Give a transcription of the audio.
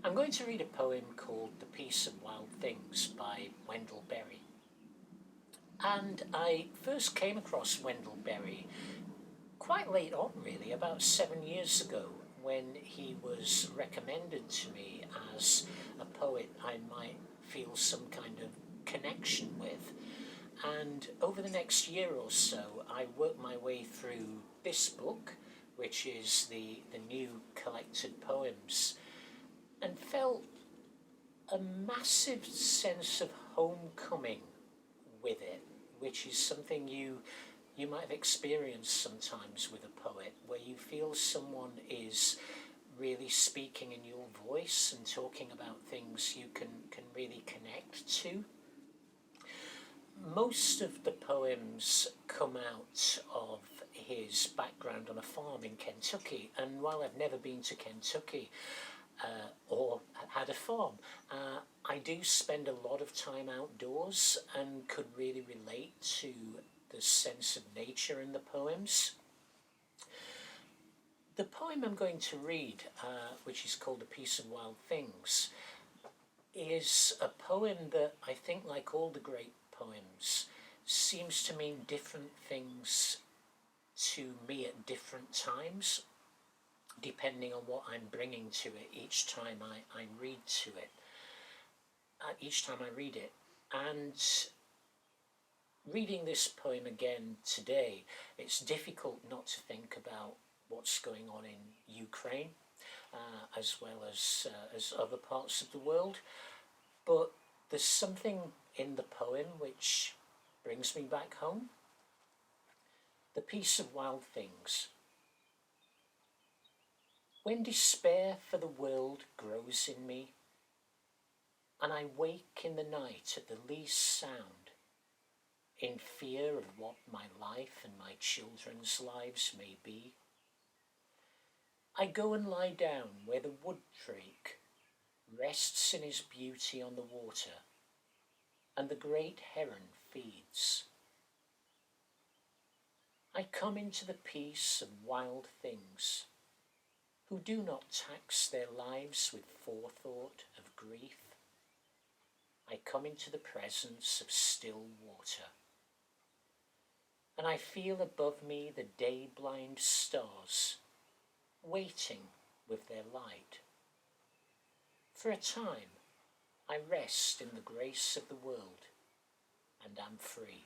I'm going to read a poem called The Peace of Wild Things by Wendell Berry. And I first came across Wendell Berry quite late on, really, about 7 years ago, when he was recommended to me as a poet I might feel some kind of connection with. And over the next year or so, I worked my way through this book, which is the new collected poems, and felt a massive sense of homecoming with it, which is something you might have experienced sometimes with a poet, where you feel someone is really speaking in your voice and talking about things you can really connect to. Most of the poems come out of his background on a farm in Kentucky, and while I've never been to Kentucky or had a farm, I do spend a lot of time outdoors and could really relate to the sense of nature in the poems. The poem I'm going to read, which is called A Piece of Wild Things, is a poem that I think, like all the great poems, seems to mean different things to me at different times, depending on what I'm bringing to it each time I read to it, each time I read it. And reading this poem again today, it's difficult not to think about what's going on in Ukraine, as well as other parts of the world. But there's something in the poem which brings me back home. The Peace of Wild Things. When despair for the world grows in me, and I wake in the night at the least sound, in fear of what my life and my children's lives may be, I go and lie down where the wooddrake rests in his beauty on the water, and the great heron feeds. I come into the peace of wild things, who do not tax their lives with forethought of grief. I come into the presence of still water, and I feel above me the day-blind stars, waiting with their light. For a time, I rest in the grace of the world, and am free.